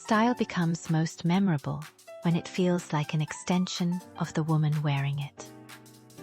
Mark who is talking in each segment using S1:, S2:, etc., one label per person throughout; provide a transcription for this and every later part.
S1: Style becomes most memorable when it feels like an extension of the woman wearing it.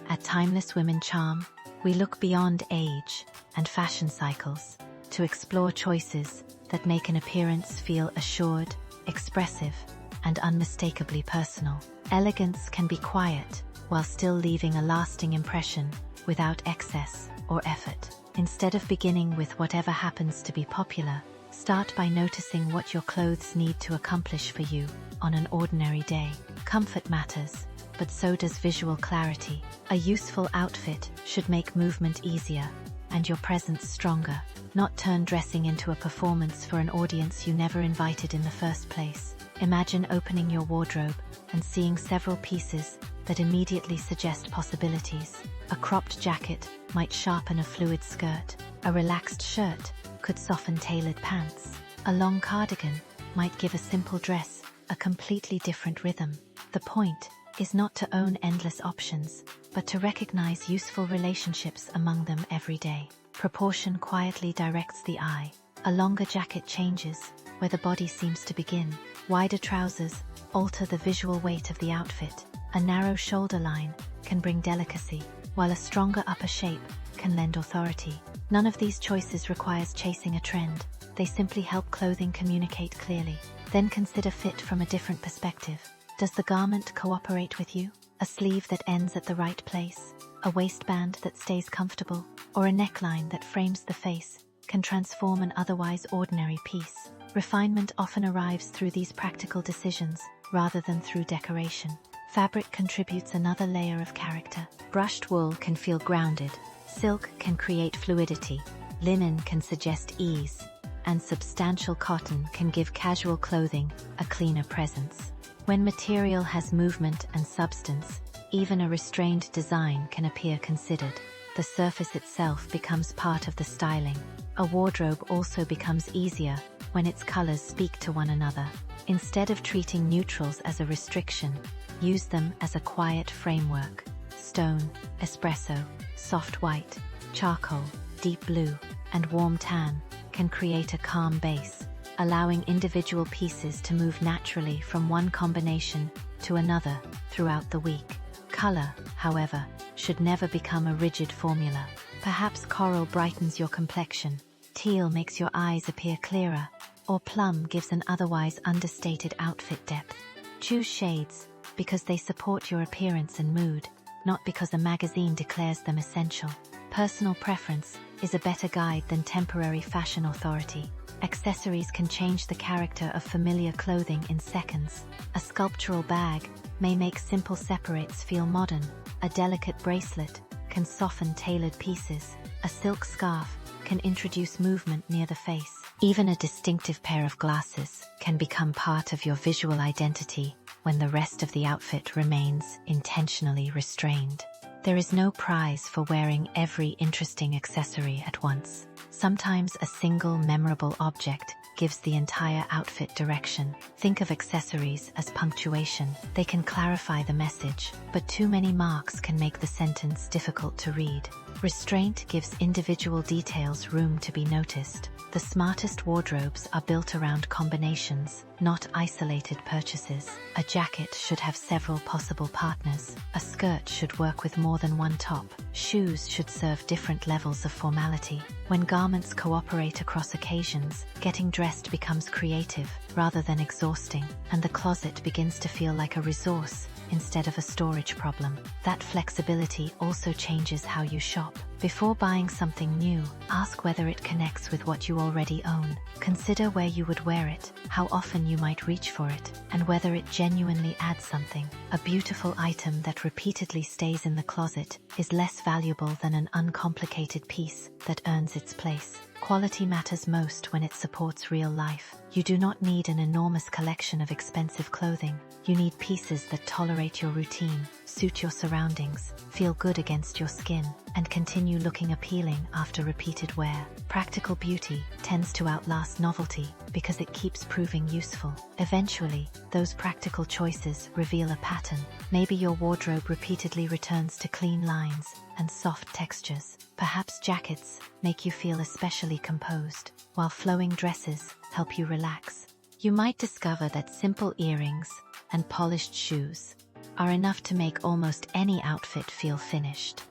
S1: At Timeless Women Charm, we look beyond age and fashion cycles to explore choices that make an appearance feel assured, expressive, and unmistakably personal. Elegance can be quiet while still leaving a lasting impression without excess or effort. Instead of beginning with whatever happens to be popular, start by noticing what your clothes need to accomplish for you on an ordinary day. Comfort matters, but so does visual clarity. A useful outfit should make movement easier and your presence stronger, not turn dressing into a performance for an audience you never invited in the first place. Imagine opening your wardrobe and seeing several pieces that immediately suggest possibilities. A cropped jacket might sharpen a fluid skirt. A relaxed shirt could soften tailored pants. A long cardigan might give a simple dress a completely different rhythm. The point is not to own endless options, but to recognize useful relationships among them every day. Proportion quietly directs the eye. A longer jacket changes where the body seems to begin. Wider trousers alter the visual weight of the outfit. A narrow shoulder line can bring delicacy, while a stronger upper shape can lend authority. None of these choices requires chasing a trend. They simply help clothing communicate clearly. Then consider fit from a different perspective. Does the garment cooperate with you? A sleeve that ends at the right place, a waistband that stays comfortable, or a neckline that frames the face can transform an otherwise ordinary piece. Refinement often arrives through these practical decisions rather than through decoration. Fabric contributes another layer of character. Brushed wool can feel grounded, silk can create fluidity, linen can suggest ease, and substantial cotton can give casual clothing a cleaner presence. When material has movement and substance, even a restrained design can appear considered. The surface itself becomes part of the styling. A wardrobe also becomes easier when its colors speak to one another. Instead of treating neutrals as a restriction, use them as a quiet framework. Stone, espresso, soft white, charcoal, deep blue, and warm tan can create a calm base, allowing individual pieces to move naturally from one combination to another throughout the week. Color, however, should never become a rigid formula. Perhaps coral brightens your complexion, teal makes your eyes appear clearer, or plum gives an otherwise understated outfit depth. Choose shades because they support your appearance and mood, not because a magazine declares them essential. Personal preference is a better guide than temporary fashion authority. Accessories can change the character of familiar clothing in seconds. A sculptural bag may make simple separates feel modern. A delicate bracelet can soften tailored pieces. A silk scarf can introduce movement near the face. Even a distinctive pair of glasses can become part of your visual identity when the rest of the outfit remains intentionally restrained. There is no prize for wearing every interesting accessory at once. Sometimes a single memorable object gives the entire outfit direction. Think of accessories as punctuation. They can clarify the message, but too many marks can make the sentence difficult to read. Restraint gives individual details room to be noticed. The smartest wardrobes are built around combinations, not isolated purchases. A jacket should have several possible partners. A skirt should work with more than one top. Shoes should serve different levels of formality. When garments cooperate across occasions, getting dressed becomes creative rather than exhausting, and the closet begins to feel like a resource instead of a storage problem. That flexibility also changes how you shop. Before buying something new, ask whether it connects with what you already own. Consider where you would wear it, how often you might reach for it, and whether it genuinely adds something. A beautiful item that repeatedly stays in the closet is less valuable than an uncomplicated piece that earns its place. Quality matters most when it supports real life. You do not need an enormous collection of expensive clothing. You need pieces that tolerate your routine, suit your surroundings, feel good against your skin, and continue looking appealing after repeated wear. Practical beauty tends to outlast novelty because it keeps proving useful. Eventually, those practical choices reveal a pattern. Maybe your wardrobe repeatedly returns to clean lines and soft textures. Perhaps jackets make you feel especially composed, while flowing dresses help you relax. You might discover that simple earrings and polished shoes are enough to make almost any outfit feel finished.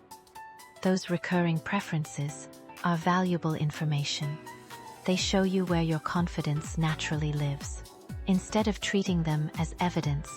S1: Those recurring preferences are valuable information. They show you where your confidence naturally lives, instead of treating them as evidence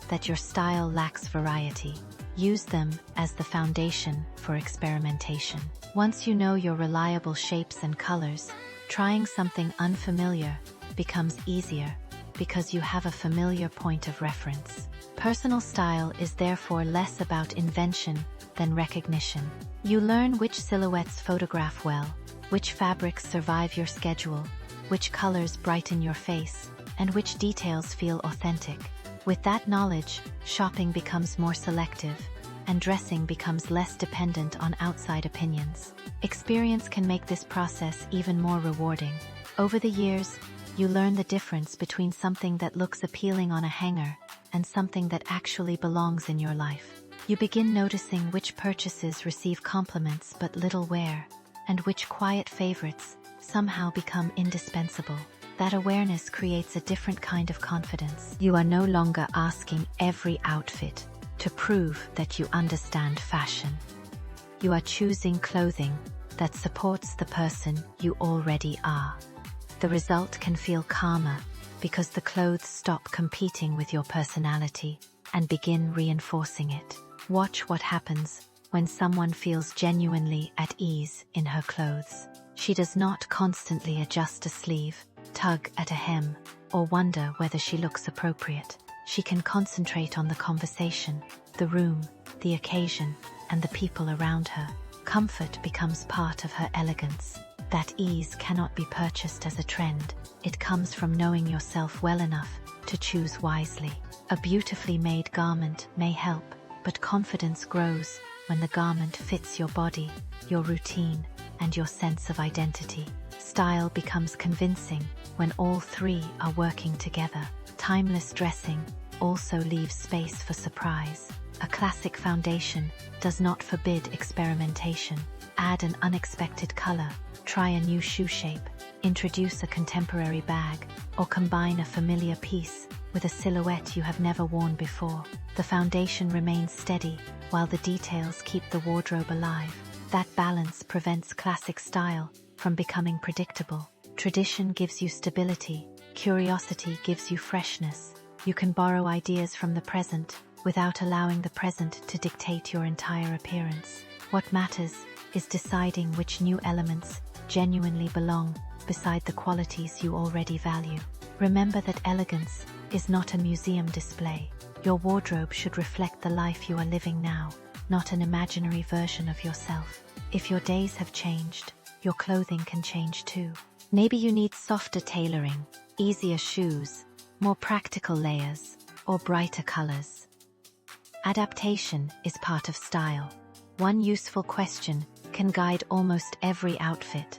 S1: that your style lacks variety. Use them as the foundation for experimentation. Once you know your reliable shapes and colors, trying something unfamiliar becomes easier because you have a familiar point of reference. Personal style is therefore less about invention than recognition. You learn which silhouettes photograph well, which fabrics survive your schedule, which colors brighten your face, and which details feel authentic. With that knowledge, shopping becomes more selective, and dressing becomes less dependent on outside opinions. Experience can make this process even more rewarding. Over the years, you learn the difference between something that looks appealing on a hanger and something that actually belongs in your life. You begin noticing which purchases receive compliments but little wear, and which quiet favorites somehow become indispensable. That awareness creates a different kind of confidence. You are no longer asking every outfit to prove that you understand fashion. You are choosing clothing that supports the person you already are. The result can feel calmer because the clothes stop competing with your personality and begin reinforcing it. Watch what happens when someone feels genuinely at ease in her clothes. She does not constantly adjust a sleeve, tug at a hem, or wonder whether she looks appropriate. She can concentrate on the conversation, the room, the occasion, and the people around her. Comfort becomes part of her elegance. That ease cannot be purchased as a trend. It comes from knowing yourself well enough to choose wisely. A beautifully made garment may help, but confidence grows when the garment fits your body, your routine, and your sense of identity. Style becomes convincing when all three are working together. Timeless dressing also leaves space for surprise. A classic foundation does not forbid experimentation. Add an unexpected color, try a new shoe shape, introduce a contemporary bag, or combine a familiar piece with a silhouette you have never worn before. The foundation remains steady while the details keep the wardrobe alive. That balance prevents classic style from becoming predictable. Tradition gives you stability, curiosity gives you freshness. You can borrow ideas from the present without allowing the present to dictate your entire appearance. What matters is deciding which new elements genuinely belong beside the qualities you already value. Remember that elegance is not a museum display. Your wardrobe should reflect the life you are living now, not an imaginary version of yourself. If your days have changed, your clothing can change too. Maybe you need softer tailoring, easier shoes, more practical layers, or brighter colors. Adaptation is part of style. One useful question can guide almost every outfit.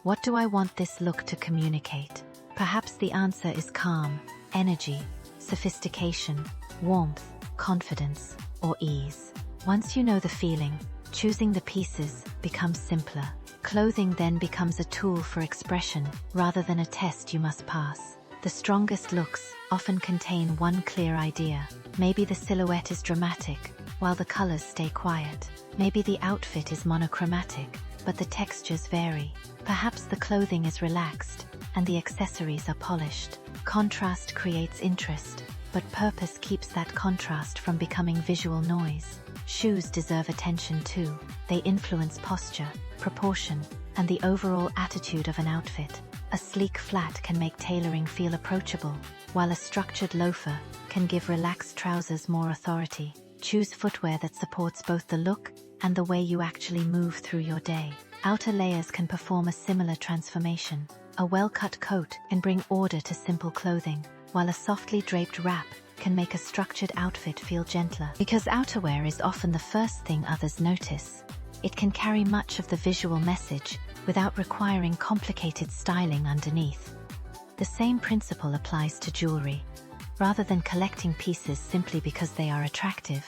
S1: What do I want this look to communicate? Perhaps the answer is calm, energy, sophistication, warmth, confidence, or ease. Once you know the feeling, choosing the pieces becomes simpler. Clothing then becomes a tool for expression rather than a test you must pass. The strongest looks often contain one clear idea. Maybe the silhouette is dramatic, while the colors stay quiet. Maybe the outfit is monochromatic, but the textures vary. Perhaps the clothing is relaxed, and the accessories are polished. Contrast creates interest, but purpose keeps that contrast from becoming visual noise. Shoes deserve attention too. They influence posture, proportion, and the overall attitude of an outfit. A sleek flat can make tailoring feel approachable, while a structured loafer can give relaxed trousers more authority. Choose footwear that supports both the look and the way you actually move through your day. Outer layers can perform a similar transformation. A well-cut coat can bring order to simple clothing, while a softly draped wrap can make a structured outfit feel gentler. Because outerwear is often the first thing others notice, it can carry much of the visual message without requiring complicated styling underneath. The same principle applies to jewelry. Rather than collecting pieces simply because they are attractive,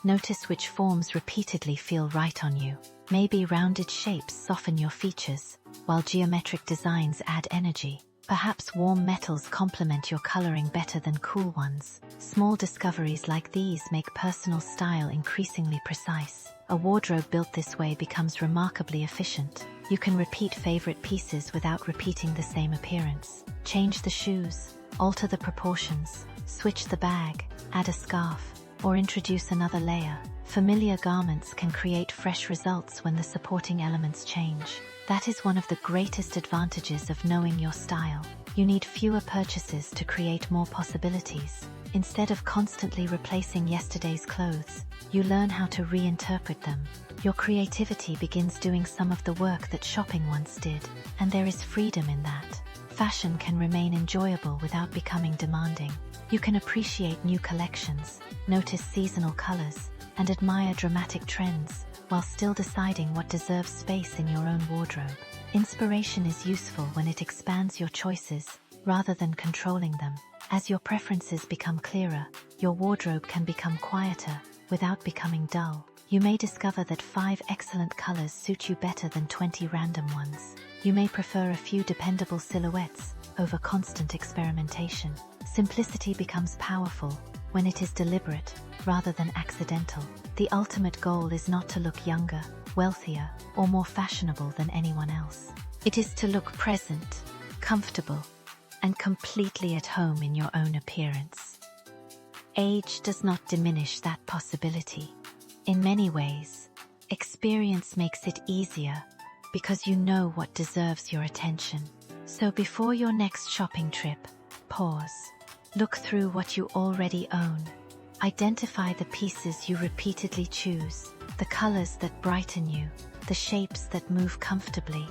S1: notice which forms repeatedly feel right on you. Maybe rounded shapes soften your features, while geometric designs add energy. Perhaps warm metals complement your coloring better than cool ones. Small discoveries like these make personal style increasingly precise. A wardrobe built this way becomes remarkably efficient. You can repeat favorite pieces without repeating the same appearance. Change the shoes, alter the proportions, switch the bag, add a scarf, or introduce another layer. Familiar garments can create fresh results when the supporting elements change. That is one of the greatest advantages of knowing your style. You need fewer purchases to create more possibilities. Instead of constantly replacing yesterday's clothes, you learn how to reinterpret them. Your creativity begins doing some of the work that shopping once did, and there is freedom in that. Fashion can remain enjoyable without becoming demanding. You can appreciate new collections, notice seasonal colors, and admire dramatic trends, while still deciding what deserves space in your own wardrobe. Inspiration is useful when it expands your choices, rather than controlling them. As your preferences become clearer, your wardrobe can become quieter, without becoming dull. You may discover that 5 excellent colors suit you better than 20 random ones. You may prefer a few dependable silhouettes over constant experimentation. Simplicity becomes powerful when it is deliberate, rather than accidental. The ultimate goal is not to look younger, wealthier, or more fashionable than anyone else. It is to look present, comfortable, and completely at home in your own appearance. Age does not diminish that possibility. In many ways, experience makes it easier because you know what deserves your attention. So before your next shopping trip, pause. Look through what you already own. Identify the pieces you repeatedly choose, the colors that brighten you, the shapes that move comfortably,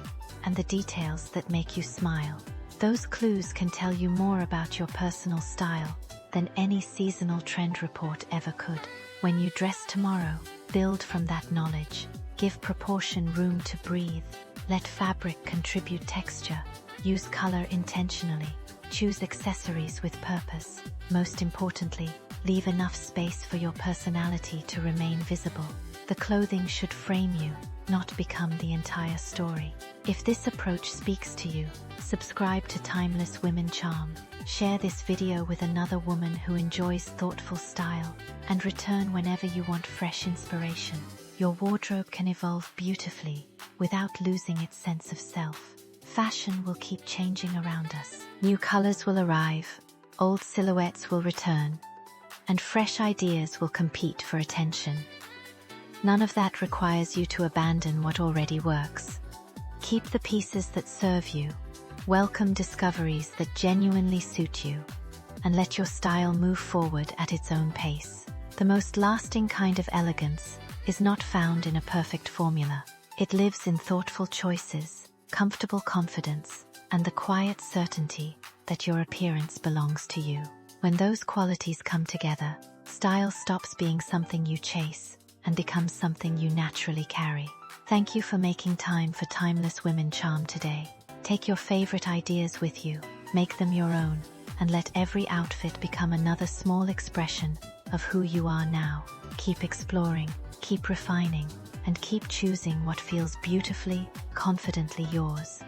S1: and the details that make you smile. Those clues can tell you more about your personal style than any seasonal trend report ever could. When you dress tomorrow, build from that knowledge. Give proportion room to breathe. Let fabric contribute texture. Use color intentionally. Choose accessories with purpose. Most importantly, leave enough space for your personality to remain visible. The clothing should frame you, not become the entire story. If this approach speaks to you, subscribe to Timeless Women Charm. Share this video with another woman who enjoys thoughtful style, and return whenever you want fresh inspiration. Your wardrobe can evolve beautifully without losing its sense of self. Fashion will keep changing around us. New colors will arrive, old silhouettes will return, and fresh ideas will compete for attention. None of that requires you to abandon what already works. Keep the pieces that serve you, welcome discoveries that genuinely suit you, and let your style move forward at its own pace. The most lasting kind of elegance is not found in a perfect formula. It lives in thoughtful choices, comfortable confidence, and the quiet certainty that your appearance belongs to you. When those qualities come together, style stops being something you chase and becomes something you naturally carry. Thank you for making time for Timeless Women Charm today. Take your favorite ideas with you, make them your own, and let every outfit become another small expression of who you are now. Keep exploring, keep refining, and keep choosing what feels beautifully, confidently yours.